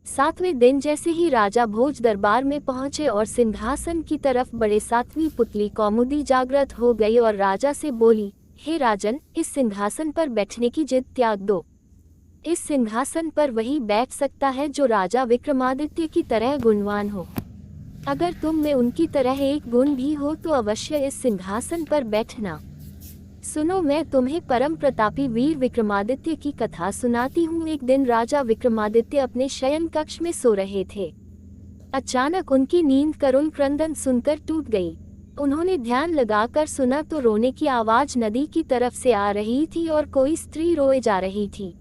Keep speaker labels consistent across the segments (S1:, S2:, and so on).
S1: सातवें दिन जैसे ही राजा भोज दरबार में पहुंचे और सिंहासन की तरफ बढ़े, सातवीं पुतली कौमुदी जागृत हो गई और राजा से बोली, हे राजन, इस सिंहासन पर बैठने की जिद त्याग दो। इस सिंहासन पर वही बैठ सकता है जो राजा विक्रमादित्य की तरह गुणवान हो। अगर तुम में उनकी तरह एक गुण भी हो तो अवश्य इस सिंहासन पर बैठना। सुनो, मैं तुम्हें परम प्रतापी वीर विक्रमादित्य की कथा सुनाती हूँ। एक दिन राजा विक्रमादित्य अपने शयन कक्ष में सो रहे थे। अचानक उनकी नींद करुण क्रंदन सुनकर टूट गई। उन्होंने ध्यान लगाकर सुना तो रोने की आवाज नदी की तरफ से आ रही थी और कोई स्त्री रोए जा रही थी।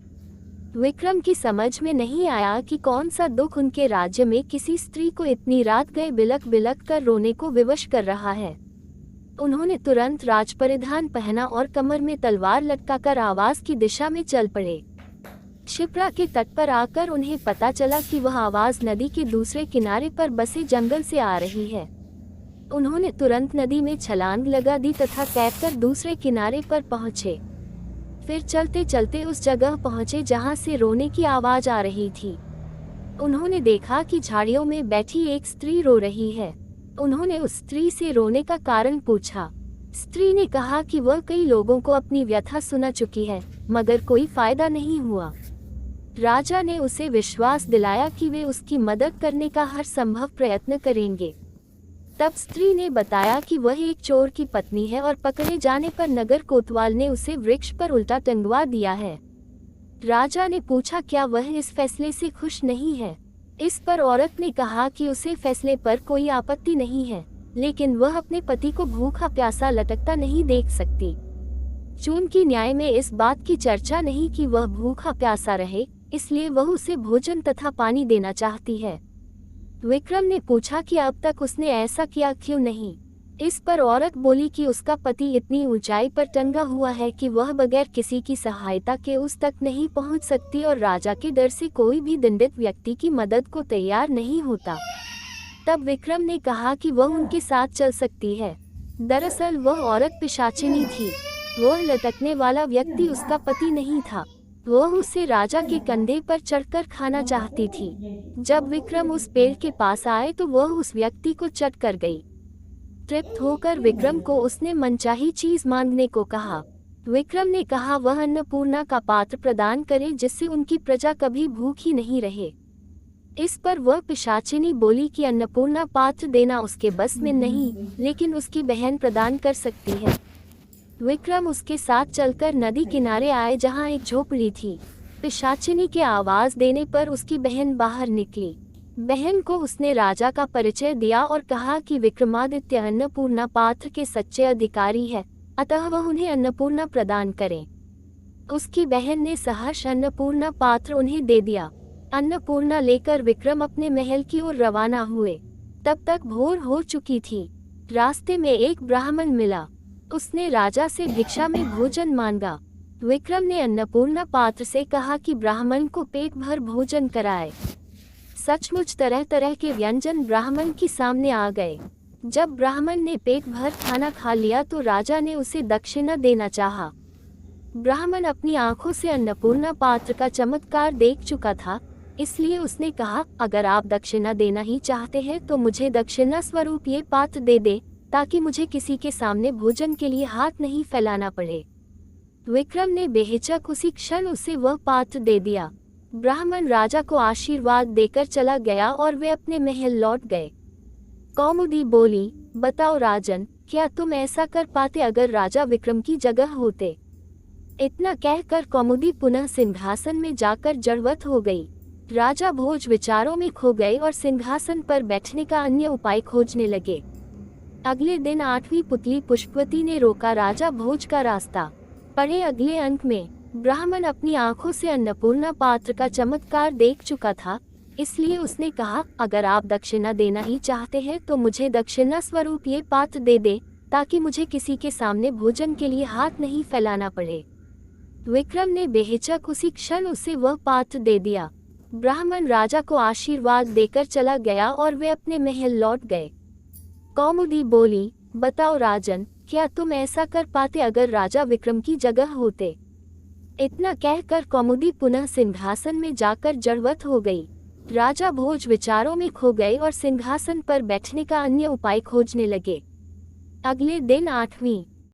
S1: विक्रम की समझ में नहीं आया कि कौन सा दुख उनके राज्य में किसी स्त्री को इतनी रात गए बिलक बिलक कर रोने को विवश कर रहा है। उन्होंने तुरंत राजपरिधान पहना और कमर में तलवार लटकाकर आवाज की दिशा में चल पड़े। क्षिप्रा के तट पर आकर उन्हें पता चला कि वह आवाज नदी के दूसरे किनारे पर बसे जंगल से आ रही है। उन्होंने तुरंत नदी में छलांग लगा दी तथा तैरकर दूसरे किनारे पर पहुंचे। फिर चलते चलते उस जगह पहुंचे जहां से रोने की आवाज आ रही थी। उन्होंने देखा कि झाड़ियों में बैठी एक स्त्री रो रही है। उन्होंने उस स्त्री से रोने का कारण पूछा। स्त्री ने कहा कि वह कई लोगों को अपनी व्यथा सुना चुकी है, मगर कोई फायदा नहीं हुआ। राजा ने उसे विश्वास दिलाया कि वे उसकी मदद करने का हर संभव प्रयत्न करेंगे। तब स्त्री ने बताया कि वह एक चोर की पत्नी है और पकड़े जाने पर नगर कोतवाल ने उसे वृक्ष पर उल्टा टंगवा दिया है। राजा ने पूछा, क्या वह इस फैसले से खुश नहीं है? इस पर औरत ने कहा कि उसे फैसले पर कोई आपत्ति नहीं है, लेकिन वह अपने पति को भूखा प्यासा लटकता नहीं देख सकती। चूंकि न्याय में इस बात की चर्चा नहीं कि वह भूखा प्यासा रहे, इसलिए वह उसे भोजन तथा पानी देना चाहती है। विक्रम ने पूछा कि अब तक उसने ऐसा किया क्यों नहीं। इस पर औरत बोली कि उसका पति इतनी ऊंचाई पर टंगा हुआ है कि वह बगैर किसी की सहायता के उस तक नहीं पहुंच सकती और राजा के डर से कोई भी दंडित व्यक्ति की मदद को तैयार नहीं होता। तब विक्रम ने कहा कि वह उनके साथ चल सकती है। दरअसल वह औरत पिशाचिनी थी। वह लटकने वाला व्यक्ति उसका पति नहीं था। वह उसे राजा के कंधे पर चढ़कर खाना चाहती थी। जब विक्रम उस पेड़ के पास आए तो वह उस व्यक्ति को चट कर गई। तृप्त होकर विक्रम को उसने मनचाही चीज मांगने को कहा। विक्रम ने कहा वह अन्नपूर्णा का पात्र प्रदान करे जिससे उनकी प्रजा कभी भूखी नहीं रहे। इस पर वह पिशाचिनी बोली कि अन्नपूर्णा पात्र देना उसके बस में नहीं, लेकिन उसकी बहन प्रदान कर सकती है। विक्रम उसके साथ चलकर नदी किनारे आए जहां एक झोपड़ी थी। पिशाचिनी के आवाज देने पर उसकी बहन बाहर निकली। बहन को उसने राजा का परिचय दिया और कहा कि विक्रमादित्य अन्नपूर्णा पात्र के सच्चे अधिकारी है, अतः वह उन्हें अन्नपूर्णा प्रदान करें। उसकी बहन ने सहर्ष अन्नपूर्णा पात्र उन्हें दे दिया। अन्नपूर्णा लेकर विक्रम अपने महल की ओर रवाना हुए। तब तक भोर हो चुकी थी। रास्ते में एक ब्राह्मण मिला। उसने राजा से भिक्षा में भोजन मांगा। विक्रम ने अन्नपूर्णा पात्र से कहा कि ब्राह्मण को पेट भर भोजन कराए। सचमुच तरह तरह के व्यंजन ब्राह्मण के सामने आ गए। जब ब्राह्मण ने पेट भर खाना खा लिया तो राजा ने उसे दक्षिणा देना चाहा। ब्राह्मण अपनी आंखों से अन्नपूर्णा पात्र का चमत्कार देख चुका था, इसलिए उसने कहा, अगर आप दक्षिणा देना ही चाहते हैं तो मुझे दक्षिणा स्वरूप ये पात्र दे दे, ताकि मुझे किसी के सामने भोजन के लिए हाथ नहीं फैलाना पड़े। विक्रम ने बेहिचक उसी क्षण उसे वह पात्र दे दिया। ब्राह्मण राजा को आशीर्वाद देकर चला गया और वे अपने महल लौट गए। कौमुदी बोली, बताओ राजन, क्या तुम ऐसा कर पाते अगर राजा विक्रम की जगह होते? इतना कहकर कौमुदी पुनः सिंहासन में जाकर जड़वत हो गई। राजा भोज विचारों में खो गए और सिंहासन पर बैठने का अन्य उपाय खोजने लगे। अगले दिन 8वीं पुतली पुष्पवती ने रोका राजा भोज का रास्ता। पढ़े अगले अंक में, ब्राह्मण अपनी आंखों से अन्नपूर्णा पात्र का चमत्कार देख चुका था, इसलिए उसने कहा, अगर आप दक्षिणा देना ही चाहते हैं तो मुझे दक्षिणा स्वरूप ये पात्र दे दे, ताकि मुझे किसी के सामने भोजन के लिए हाथ नहीं फैलाना पड़े। विक्रम ने बेहिचक उसी क्षण उसे वह पात्र दे दिया। ब्राह्मण राजा को आशीर्वाद देकर चला गया और वे अपने महल लौट गए। कौमुदी बोली, बताओ राजन, क्या तुम ऐसा कर पाते अगर राजा विक्रम की जगह होते? इतना कहकर कौमुदी पुनः सिंहासन में जाकर जड़वत हो गई। राजा भोज विचारों में खो गए और सिंहासन पर बैठने का अन्य उपाय खोजने लगे। अगले दिन 8वीं